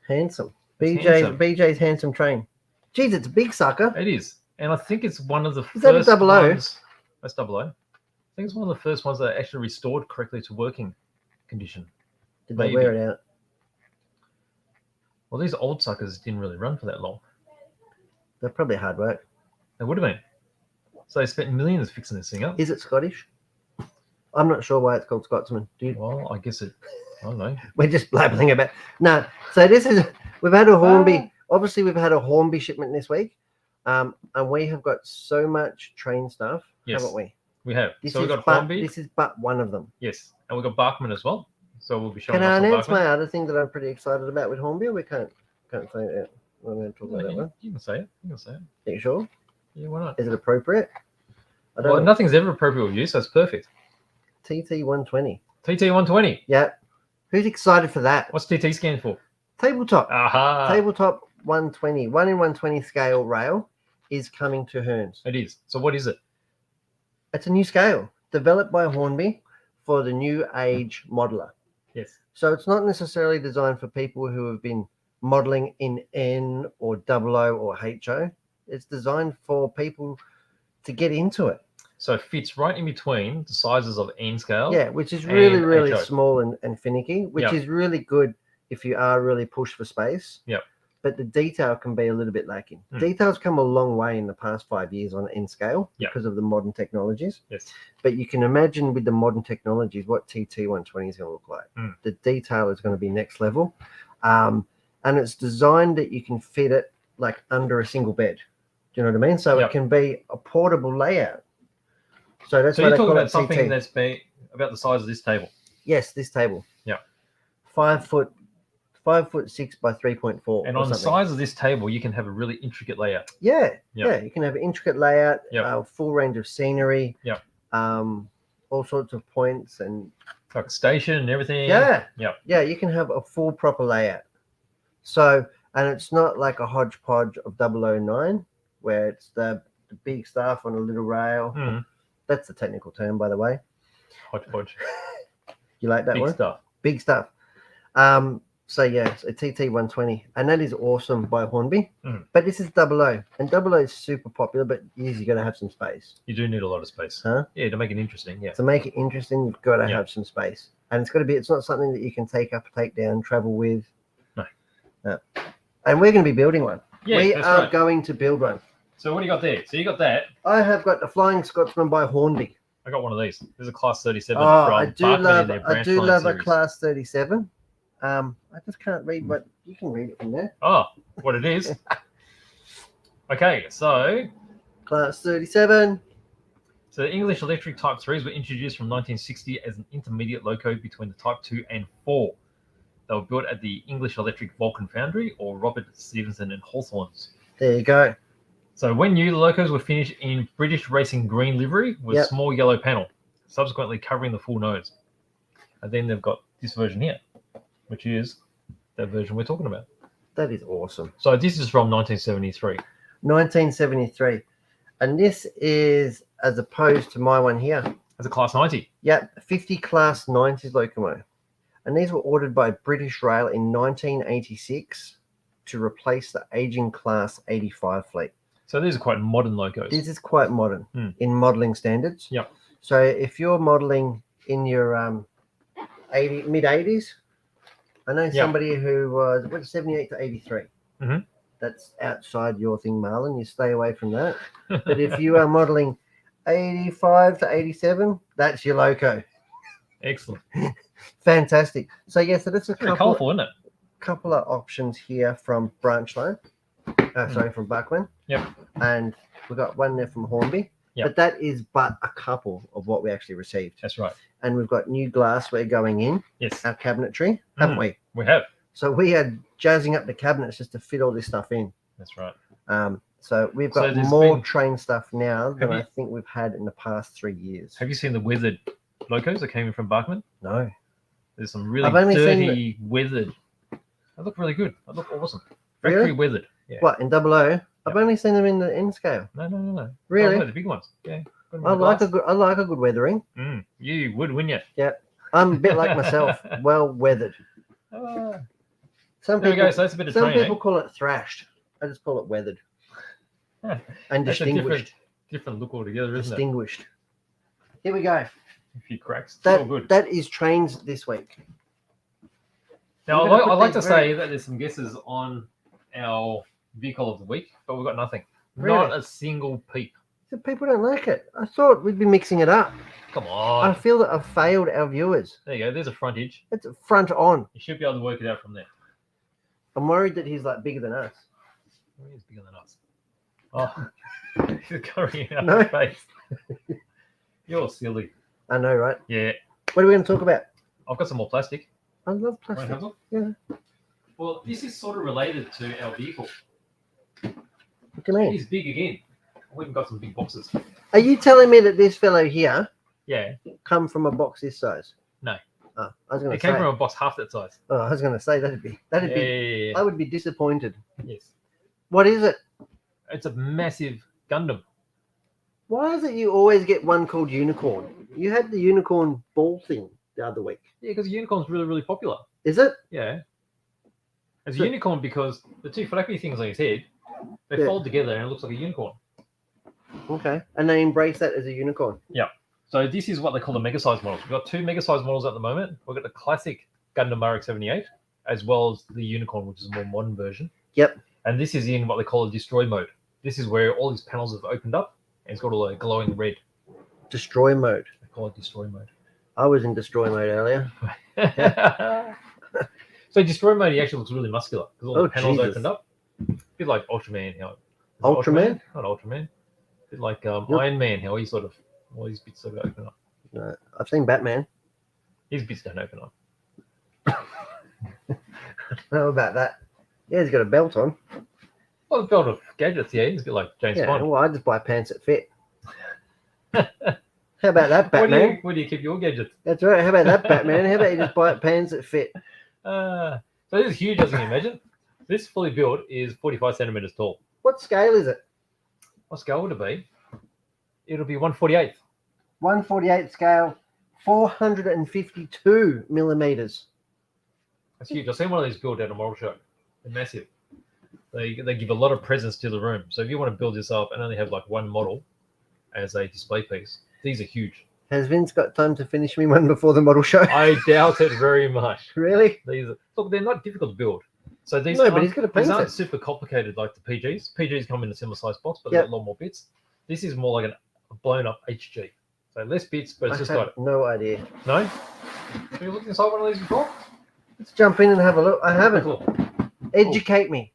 Handsome. Handsome. BJ's handsome train. Jeez, it's a big sucker. It is. And I think it's one of the Is that a first double O? ones. That's double O. I think it's one of the first ones that actually restored correctly to working condition. Did they Maybe. wear it out? Well, these old suckers didn't really run for that long. They're probably hard work. They would have been. So they spent millions fixing this thing up. Is it Scottish? I'm not sure why it's called Scotsman. Do you? Well, I guess it. I don't know. We're just blabbling about. No. So this is. We've had a Hornby. Obviously, we've had a Hornby shipment this week, and we have got so much train stuff, Yes. haven't we? We have. This So we've is got but, Hornby. This is but one of them. Yes. And we've got Barkman as well. So we'll be showing Can I off some announce Barkman. my other thing that I'm pretty excited about with Hornby? Or we can't say it. I'm going to talk about that one. You can say it. You can say it. Are you sure? Yeah, why not? Is it appropriate? I don't Well, know. nothing's ever appropriate with you, so it's perfect. TT120. TT120. Yeah. Who's excited for that? What's TT stand for? Tabletop. Aha. Tabletop 120. 1 in 120 scale rail is coming to Hearns. It is. So what is it? It's a new scale developed by Hornby for the new age modeler. Yes. So it's not necessarily designed for people who have been modeling in N or OO or HO. It's designed for people to get into it. So it fits right in between the sizes of N scale. Yeah, which is really, and really HO. small and finicky, which Yep. is really good if you are really pushed for space. Yep. But the detail can be a little bit lacking. Mm. Detail's come a long way in the past 5 years on N scale Yep. because of the modern technologies. Yes. But you can imagine with the modern technologies what TT120 is going to look like. Mm. The detail is going to be next level. And it's designed that you can fit it like under a single bed. Do you know what I mean? So Yep. it can be a portable layout. So that's So why you're they talking call about it something TT. that's about the size of this table. Yes, this table. Yeah. 5 foot 5'6" by 3.4. And or on the something. size of this table, you can have a really intricate layout. Yeah, Yep. yeah. You can have an intricate layout, Yep. full range of scenery. Yep. All sorts of points and Like a station and everything. yeah. Yep. Yeah, you can have a full proper layout. So, and it's not like a hodgepodge of 009 where it's the big stuff on a little rail. Mm. That's the technical term, by the way. Hodgepodge. You like that Big one? stuff. Big stuff. So yeah, it's a TT120, and that is awesome by Hornby. But this is 00, and 00 is super popular, but you got to have some space. You do need a lot of space. Huh? Yeah, to make it interesting. Yeah. To make it interesting, you've got to Yeah. have some space, and it's got to be. It's not something that you can take up, take down, travel with. No. And we're going to be building one. Yeah, we that's are right. going to build one. So what do you got there? So you got that. I have got the Flying Scotsman by Hornby. I got one of these. There's a Class 37 Oh, from I do Barkman love. in their I branch do line love a series. Class 37. I just can't read what you can read it from there. Oh, what it is. Okay, so Class 37. the English Electric Type 3s were introduced from 1960 as an intermediate loco between the Type 2 and 4. They were built at the English Electric Vulcan Foundry or Robert Stevenson and Hawthorns. There you go. So when new, the locos were finished in British Racing green livery with Yep. small yellow panel, subsequently covering the full nose. And then they've got this version here, which is the version we're talking about. That is awesome. So this is from 1973. 1973. And this is as opposed to my one here. As a Class 90. Yep, 50 Class 90s locomotive. And these were ordered by British Rail in 1986 to replace the aging Class 85 fleet. So these are quite modern locos. This is quite modern in modelling standards. Yep. So if you're modelling in your mid-80s, I know somebody who went 78 to 83. Mhm. That's outside your thing, Marlon. You stay away from that. But if you are modelling 85 to 87, that's your loco. Excellent. Fantastic. So yes, so that's a Very couple colourful, isn't it? couple of options here from Branch Line. Sorry, from Buckman. Yep. And we've got one there from Hornby. Yep. But that is but a couple of what we actually received. That's right. And we've got new glassware going in Yes, our cabinetry, haven't we? we have. So we are jazzing up the cabinets just to fit all this stuff in. That's right. So we've So got there's more been- train stuff now than Have I you- think we've had in the past 3 years. Have you seen the weathered locos that came in from Barkman? No. There's some really I've only seen dirty weathered. They look really good. They look awesome. Factory Really? weathered. Yeah. What, in 00? I've Yep. only seen them in the N scale. No. Really? Oh, no, the big ones. Yeah. Got 'em in I the like glass. I like a good weathering. You would, wouldn't you? I'm a bit like myself, well weathered. Some There we people, go. So that's a bit of some training. people call it thrashed. I just call it weathered Yeah. and That's a distinguished. different look altogether, isn't it? Distinguished. Here we go. A few cracks. It's all good. That is trains this week. Now, We're gonna put I'd like to these very- say that there's some guesses on our vehicle of the week, but we've got nothing. Really? Not a single peep. So people don't like it. I thought we'd be mixing it up. Come I on. feel that I've failed our viewers. There you go. There's a frontage. It's front on. You should be able to work it out from there. I'm worried that he's like bigger than us. Oh, he's bigger than us. Oh, he's covering out No. your face. You're silly. I know, right? Yeah. What are we going to talk about? I've got some more plastic. I love Want to plastic. have a look? Yeah. Well, this is sort of related to our vehicle. What do you mean? He's big again. We've even got some big boxes. Are you telling me that this fellow here Yeah. come from a box this size? No. Oh, I was going It to came say. from a box half that size. I was going to say that'd be. Yeah. I would be disappointed. Yes. What is it? It's a massive Gundam. Why is it you always get one called Unicorn? You had the Unicorn ball thing the other week. Yeah, because Unicorn's really, really popular. Is it? Yeah. It's So- a unicorn because the two flappy things on his head, they Yeah. fold together and it looks like a unicorn. Okay. And they embrace that as a unicorn. So this is what they call the mega size models. We've got two mega size models at the moment. We've got the classic Gundam RX-78 as well as the unicorn, which is a more modern version. Yep. And this is in what they call a destroy mode. This is where all these panels have opened up and it's got all a glowing red. Destroy mode. They call it destroy mode. I was in destroy mode earlier. So destroy mode, he actually looks really muscular because all Oh, the panels Jesus. opened up. A bit like Ultraman, how Ultraman? Not Ultraman. A bit like Iron Man, how he sort of all these bits sort of open up. No, I've seen Batman. His bits don't open up. How about that? Yeah, he's got a belt on. Well, the belt of gadgets, yeah, he's a bit like James Yeah, Bond. well, I just buy pants that fit. How about that, Batman? Where do you keep your gadgets? That's right. How about that, Batman? How about you just buy pants that fit? So this is huge, as you can imagine. This fully built is 45 centimeters tall. What scale is it? What scale would it be? It'll be 1/48. 1/48 scale, 452 millimeters. That's huge. I've seen one of these built at a model show. They're massive. They give a lot of presence to the room. So if you want to build this up and only have like one model as a display piece, these are huge. Has Vince got time to finish me one before the model show? I doubt it very much. Really? Look, they're not difficult to build. So these but he's got to paint these aren't it. super complicated like the PGs. PGs come in a similar size box, but they've got a lot more bits. This is more like a blown up HG. So less bits, but it's just got no idea. No? Have you looked inside one of these before? Let's jump in and have a look. I haven't. Cool. Educate me.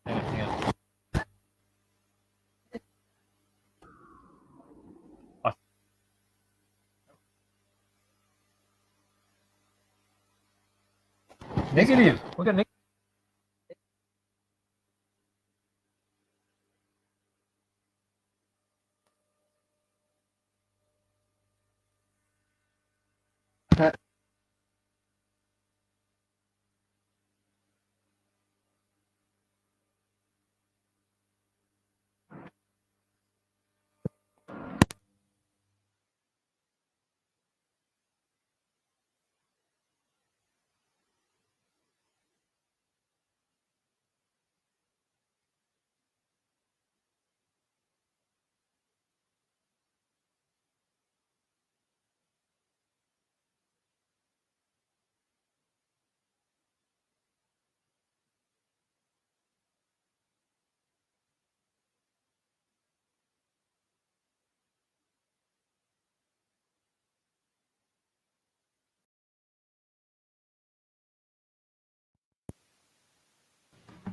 Hang on. Negative. Look at negative.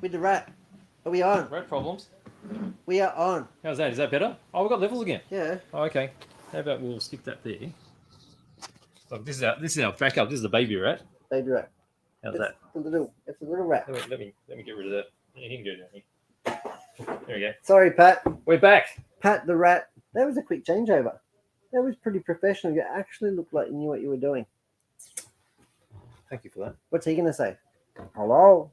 with the rat. Are we on? Rat problems. We are on. How's that? Is that better? Oh, we've got levels again. Yeah. Oh, okay. How about we'll stick that there? Look, this is our backup. This is the baby rat. Baby rat. How's that? It's a little rat. Let me get rid of that. You can go down here. There we go. Sorry, Pat. We're back. Pat the rat. That was a quick changeover. That was pretty professional. You actually looked like you knew what you were doing. Thank you for that. What's he gonna say? Hello.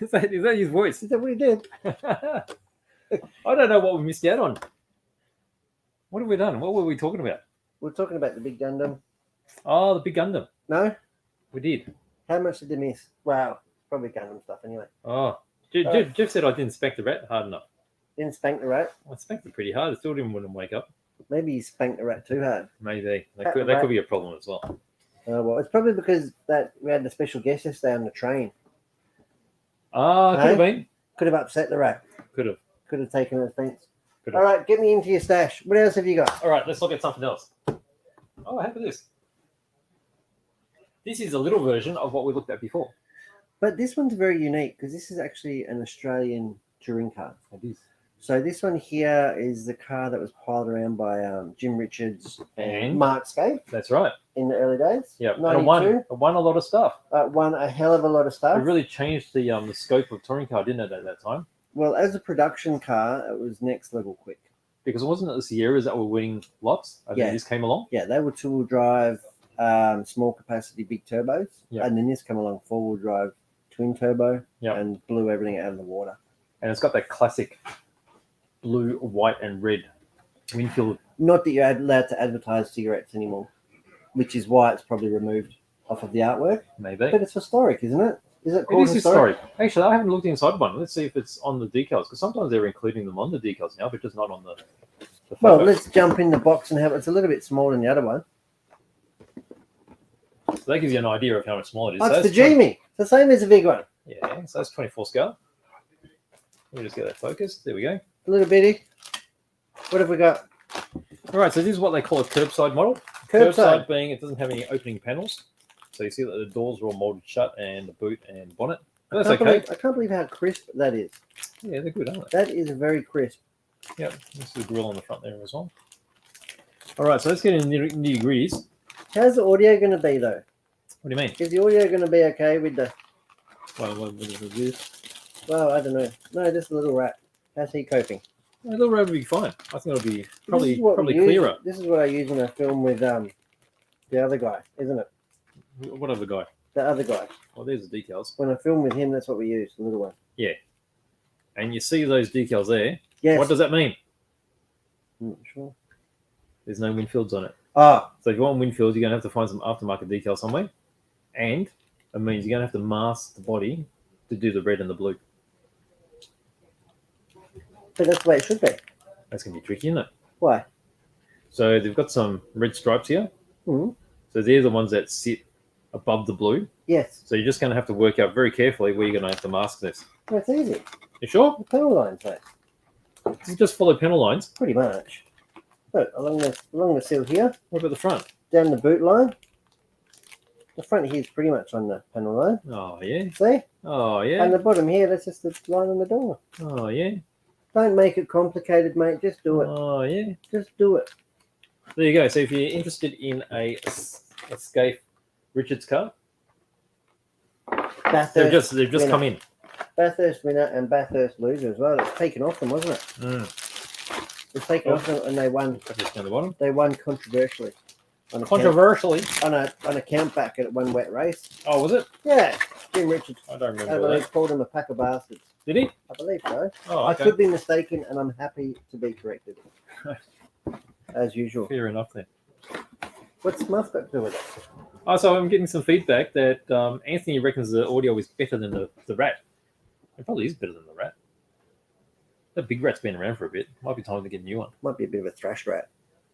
Is that his voice? Is that what he did? I don't know what we missed out on. What have we done? What were we talking about? We're talking about the big Gundam. Oh, the big Gundam. No? We did. How much did they miss? Wow. Probably Gundam stuff anyway. Oh. Jeff said I didn't spank the rat hard enough. Didn't spank the rat? I spanked it pretty hard. I still didn't want to wake up. Maybe you spanked the rat too hard. Maybe. That could be a problem as well. Well, it's probably because that we had the special guest yesterday on the train. Could have been. Could have upset the rat. Could have taken offense. Could All right, get me into your stash. What else have you got? All right, let's look at something else. Oh, how about this? This is a little version of what we looked at before. But this one's very unique because this is actually an Australian touring car. It is. So this one here is the car that was piled around by Jim Richards and Mark Skate. That's right. In the early days. Yeah, and it won a lot of stuff. Won a hell of a lot of stuff. It really changed the scope of touring car, didn't it, at that time? Well, as a production car, it was next level quick. Because it wasn't the Sierras that were winning lots. I think this came along. Yeah, they were two-wheel drive, small capacity, big turbos. Yep. And then this came along, four-wheel drive, twin turbo, yep. and blew everything out of the water. And it's got that classic blue, white, and red windshield. Not that you're allowed to advertise cigarettes anymore, which is why it's probably removed off of the artwork. Maybe. But it's historic, isn't it? Is it It called is historic? Actually, I haven't looked inside one. Let's see if it's on the decals, because sometimes they're including them on the decals now, but just not on the photo. Well, let's jump in the box and have it. It's a little bit smaller than the other one. So that gives you an idea of how much smaller it is. Oh, so it's the Jamie. It's the same as the big one. Yeah, so that's 24 scale. Let me just get that focused. There we go. A little bitty. What have we got? All right, so this is what they call a curbside model. Curbside being it doesn't have any opening panels. So you see that the doors are all molded shut and the boot and bonnet. But that's okay. I can't believe how crisp that is. Yeah, they're good, aren't they? That is very crisp. Yep, this is the grill on the front there as well. All right, so let's get into nitty-gritties. How's the audio going to be, though? What do you mean? Is the audio going to be okay with the... What is this? Well, I don't know. No, just a little rat. How's he coping? A little rat will be fine. I think it'll be probably use, clearer. This is what I use when I film with the other guy, isn't it? What other guy? The other guy. Well, there's the decals. When I film with him, that's what we use, the little one. Yeah. And you see those decals there. Yes. What does that mean? I'm not sure. There's no Winfields on it. Ah. So if you want Winfields, you're going to have to find some aftermarket decals somewhere. And it means you're going to have to mask the body to do the red and the blue. But that's the way it should be. That's going to be tricky, isn't it? Why? So they've got some red stripes here. Mm-hmm. So they're the ones that sit above the blue. Yes. So you're just going to have to work out very carefully where you're going to have to mask this. That's easy. You sure? The panel lines, mate. You just follow panel lines. Pretty much. Look, along the sill here, What about the front? down the boot line. The front here is pretty much on the panel line. Oh, yeah. See? Oh, yeah. And the bottom here, that's just the line on the door. Oh, yeah. Don't make it complicated, mate. Just do it. Oh, yeah. Just do it. There you go. So if you're interested in a Scaife Richards car, they've just winner. come in. Bathurst winner and Bathurst loser as well. It's taken off them, wasn't it? Mm. It's taken off them, and they won. Just down the bottom. They won controversially. On a Controversially. on a count back at one wet race. Oh, was it? Yeah, Jim Richards. I don't I remember believe that. called him a pack of bastards. Did he? I believe so. Oh, I okay. could be mistaken, and I'm happy to be corrected. As usual. Fair enough then. What's Muff got to do with it? Oh, so I'm getting some feedback that Anthony reckons the audio is better than the rat. It probably is better than the rat. That big rat's been around for a bit. Might be time to get a new one. Might be a bit of a thrash rat.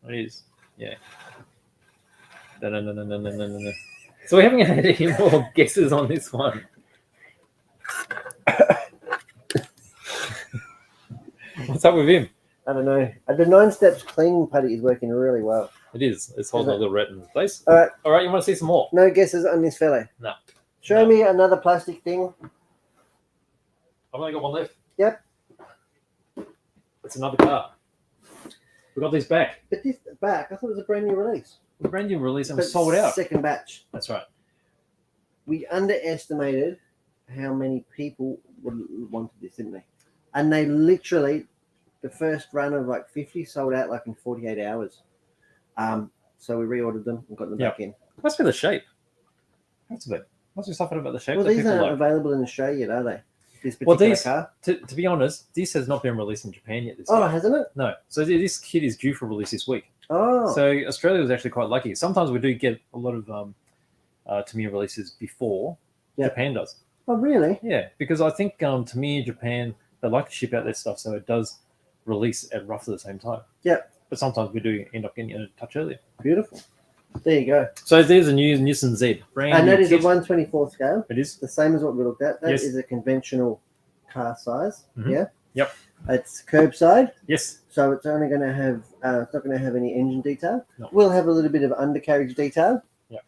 It is. Yeah. No. So we haven't had any more guesses on this one. What's up with him? I don't know. The 9 steps cleaning putty is working really well. It is. It's holding a little rat in place. All right. All right. You want to see some more? No guesses on this fella. No. Show me another plastic thing. I've only got one left. Yep. It's another car. We got these back. But this back, I thought it was a brand new release. A brand new release and But we sold out. Second batch. That's right. We underestimated how many people wanted this, didn't they? And they literally, the first run of like 50 sold out like in 48 hours. So we reordered them and got them back in. Must be the shape. That's a bit. Must be something about the shape. Well, that these people aren't like. available in Australia yet, are they? This particular car? To be honest, this has not been released in Japan yet. Oh, hasn't it? No. So this kit is due for release this week. Oh. So Australia was actually quite lucky. Sometimes we do get a lot of Tamiya releases before Japan does. Oh, really? Yeah, because I think Tamiya Japan, they like to ship out their stuff, so it does release at roughly the same time. Yeah. But sometimes we do end up getting it a touch earlier. Beautiful. There you go. So there's a new Nissan Z. And that is a 1/24 scale. It is. The same as what we looked at. That is a conventional car size. Mm-hmm. Yeah. Yep. It's curbside. Yes. So it's only going to have, it's not going to have any engine detail. No. We'll have a little bit of undercarriage detail. Yeah.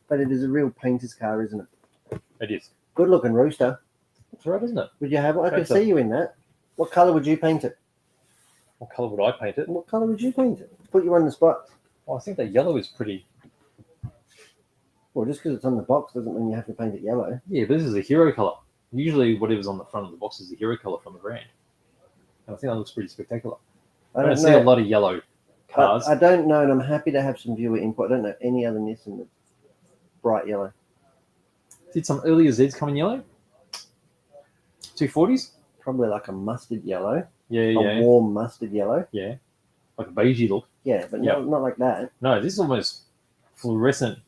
But it is a real painter's car, isn't it? It is. Good looking rooster. That's right, isn't it? Would you have it? I could see you in that. What colour would you paint it? What colour would I paint it? What colour would you paint it? Put you on the spot. Well, I think that yellow is pretty. Well, just because it's on the box doesn't mean you have to paint it yellow. Yeah, but this is a hero colour. Usually whatever's on the front of the box is the hero colour from the brand. And I think that looks pretty spectacular. I don't see a lot of yellow cars. I don't know, and I'm happy to have some viewer input. I don't know any other Nissan that's bright yellow. Did some earlier Zs come in yellow? 240s? Probably like a mustard yellow. Yeah, a warm mustard yellow. Yeah. Like a beigey look. Yeah, but not like that. No, this is almost fluorescent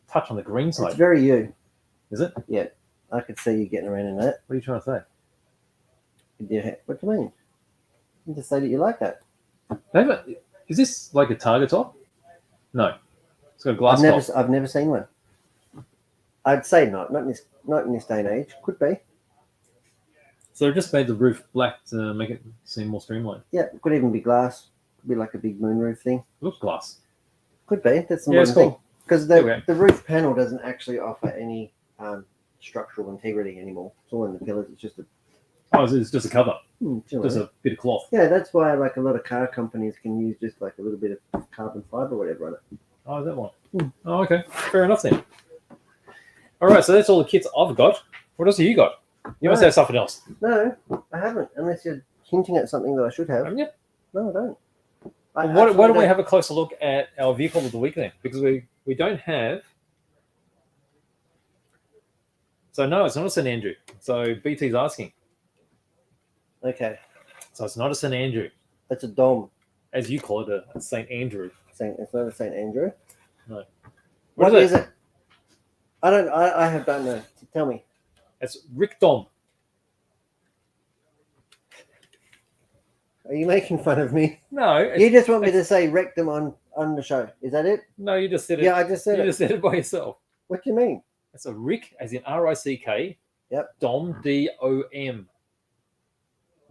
touch on the green side. It's very you. Is it? Yeah. I could see you getting around in that. What are you trying to say? Yeah. What do you mean? You just say that you like that. Is this like a Targa top? No. It's got a glass top. I've never seen one. I'd say not in this day and age. Could be. So they've just made the roof black to make it seem more streamlined. Yeah, it could even be glass. Could be like a big moonroof thing. It looks glass. Could be. That's the it's cool. thing. Because the roof panel doesn't actually offer any structural integrity anymore. It's all in the pillars. It's just it's just a cover. Just a bit of cloth. Yeah, that's why like a lot of car companies can use just like a little bit of carbon fiber or whatever on it. Oh, is that one? Oh, okay. Fair enough then. All right, so that's all the kits I've got. What else have you got? You must have something else. No, I haven't. Unless you're hinting at something that I should have. Haven't you? No, I don't. Why don't we have a closer look at our vehicle of the week then? Because we don't have. So no, it's not a St. Andrew. So BT's asking. Okay. So it's not a St. Andrew. It's a Dom. As you call it, a St. Andrew. It's not a St. Andrew. No. What is it? I don't know. Tell me. It's Rick Dom. Are you making fun of me? No. You just want me to say rectum on the show. Is that it? No, you just said it. Yeah, I just said it. You just said it by yourself. What do you mean? It's a Rick, as in R-I-C-K. Yep. Dom, D-O-M.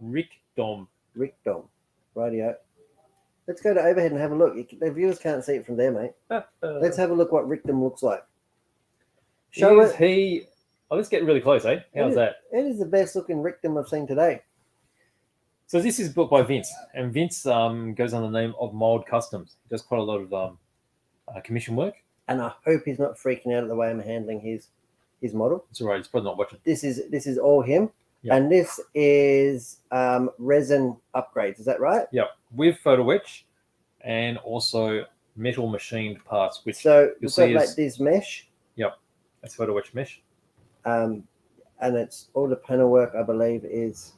Rick Dom. Rick Dom. Rightio. Let's go to overhead and have a look. The viewers can't see it from there, mate. Let's have a look what Rick Dom looks like. Show it. Let's get really close, eh? How's that? It is the best looking Rick Dom I've seen today. So this is built by Vince, and Vince goes on the name of Mild Customs. He does quite a lot of commission work. And I hope he's not freaking out at the way I'm handling his model. It's all right. He's probably not watching. This is all him. Yep. And this is resin upgrades. Is that right? Yeah, with photo etch and also metal machined parts. Which so you'll see like this mesh. Yep, that's photo etch mesh. And it's all the panel work, I believe, is.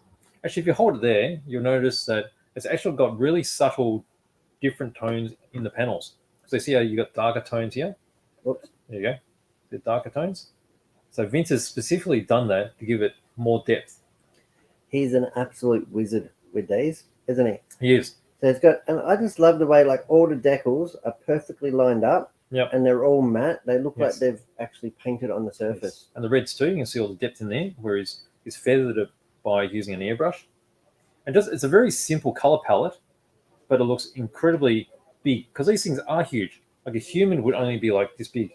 Actually, if you hold it there, you'll notice that it's actually got really subtle, different tones in the panels. So you see how you got darker tones here? Oops. There you go. The darker tones. So Vince has specifically done that to give it more depth. He's an absolute wizard with these, isn't he? He is. So it's got, and I just love the way like all the decals are perfectly lined up. Yep. And they're all matte. They look like they've actually painted on the surface. Yes. And the reds too. You can see all the depth in there, where he's feathered it by using an airbrush. And it's a very simple color palette, but it looks incredibly big because these things are huge. Like a human would only be like this big.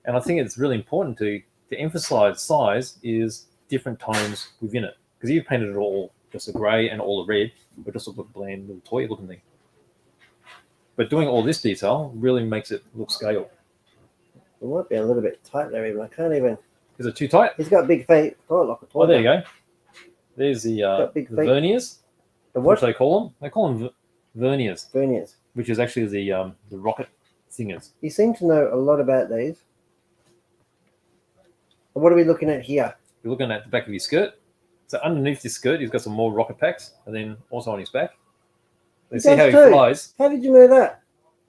And I think it's really important to emphasize size is different tones within it. Because you've painted it all just a grey and all a red, it just looks like a bland little toy looking thing. But doing all this detail really makes it look scale. It might be a little bit tight there, even. I can't even. Is it too tight? He's got big feet. Oh, like a toy. Oh, there you go. There's the big feet. verniers. The What what? they call them? They call them verniers, Verniers. which is actually the rocket singers. You seem to know a lot about these. What are we looking at here? You're looking at the back of his skirt. So underneath his skirt, he's got some more rocket packs, and then also on his back. You see how he too. flies. How did you know that?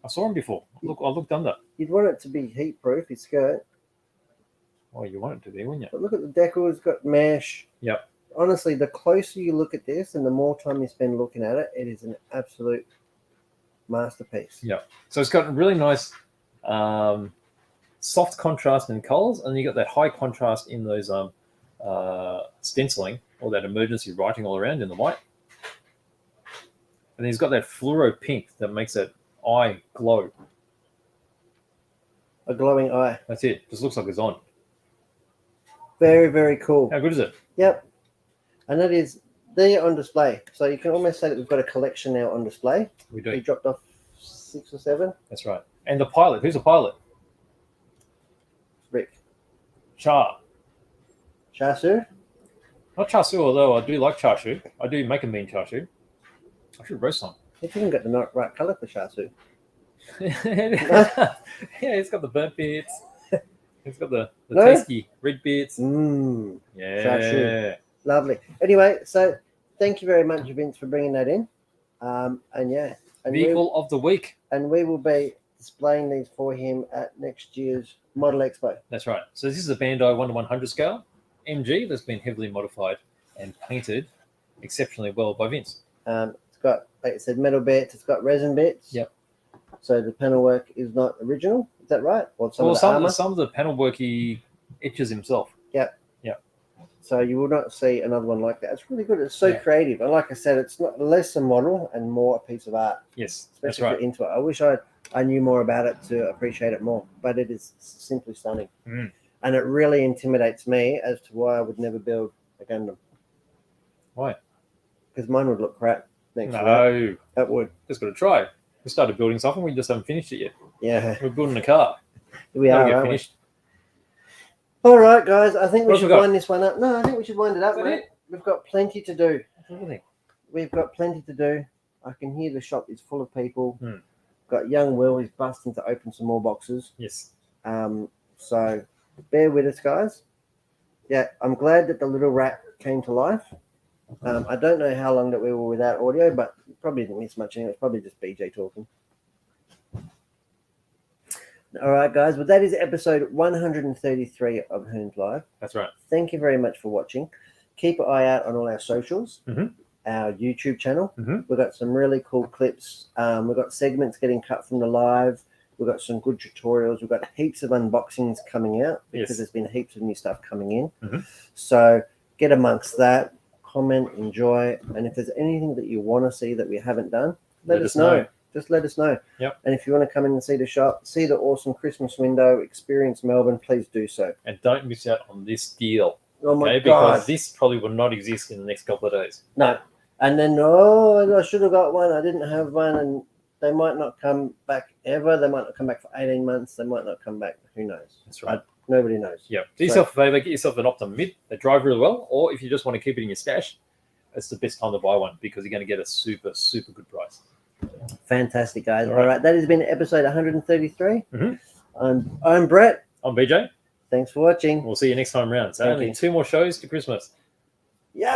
I saw him before. Look, I looked under. You'd want it to be heat proof, his skirt. Oh, you want it to be, wouldn't you? But look at the decal, it's got mesh. Yep. Honestly, the closer you look at this and the more time you spend looking at it, it is an absolute masterpiece. Yep. So it's got really nice soft contrast in colours, and you got that high contrast in those stenciling or that emergency writing all around in the white. And then he's got that fluoro pink that makes that eye glow. A glowing eye. That's it. Just looks like it's on. Very, very cool. How good is it? Yep. And that is there on display. So you can almost say that we've got a collection now on display. We We do. dropped off 6 or 7. That's right. And the pilot. Who's the pilot? Rick. Char. Chasu. Not char siu, although I do like char siu. I do make a mean char siu. I should roast some. If you can get the right colour for Chasu. Yeah, it's got the burnt bits. It's got the No? tasty red bits. Mmm. Yeah. Char siu. Lovely. Anyway, so thank you very much, Vince, for bringing that in. And yeah. And Vehicle of the week. we will be displaying these for him at next year's Model Expo. That's right. So this is a Bandai 1/100 scale MG that's been heavily modified and painted exceptionally well by Vince. It's got, like I said, metal bits. It's got resin bits. Yep. So the panel work is not original. Is that right? Or some Well, of the armor. some of the panel work he etches himself. So you will not see another one like that. It's really good. It's so Yeah. creative. And like I said, it's not less a model and more a piece of art. Yes, Especially that's if right. you're into it. I wish I knew more about it to appreciate it more. But it is simply stunning. Mm. And it really intimidates me as to why I would never build a Gundam. Why? Because mine would look crap next to that. No, That would. just got to try. We started building something, we just haven't finished it yet. Yeah. We're building a car. We That'll are, get aren't we? finished. All right, guys. I think we What should have we got? wind this one up. No, I think we should wind it up, Is that mate. it? We've got plenty to do. Everything. We've got plenty to do. I can hear the shop is full of people. Hmm. Got young Will. He's busting to open some more boxes. Yes. So bear with us, guys. Yeah, I'm glad that the little rat came to life. I don't know how long that we were without audio, but probably didn't miss much anyway. It's probably just BJ talking. All right, guys. Well, that is episode 133 of Hearns Live. That's right. Thank you very much for watching. Keep an eye out on all our socials, our YouTube channel. We've got some really cool clips. We've got segments getting cut from the live. We've got some good tutorials. We've got heaps of unboxings coming out because Yes. there's been heaps of new stuff coming in. Mhm. So get amongst that, comment, enjoy. And if there's anything that you want to see that we haven't done, let us know. Just let us know. Yep. And if you want to come in and see the shop, see the awesome Christmas window, experience Melbourne, please do so. And don't miss out on this deal. Oh my Okay, God. because this probably will not exist in the next couple of days. No. And then, oh, I should have got one. I didn't have one. And they might not come back ever. They might not come back for 18 months. They might not come back. Who knows? That's right. Nobody knows. Yeah. Do yourself a favor, get yourself an Optima Mid. They drive really well. Or if you just want to keep it in your stash, it's the best time to buy one because you're going to get a super, super good price. Fantastic, guys. All All right. right. That has been episode 133. Mhm. I'm Brett. I'm BJ. Thanks for watching. We'll see you next time round. So Thank only you. 2 more shows to Christmas. Yeah.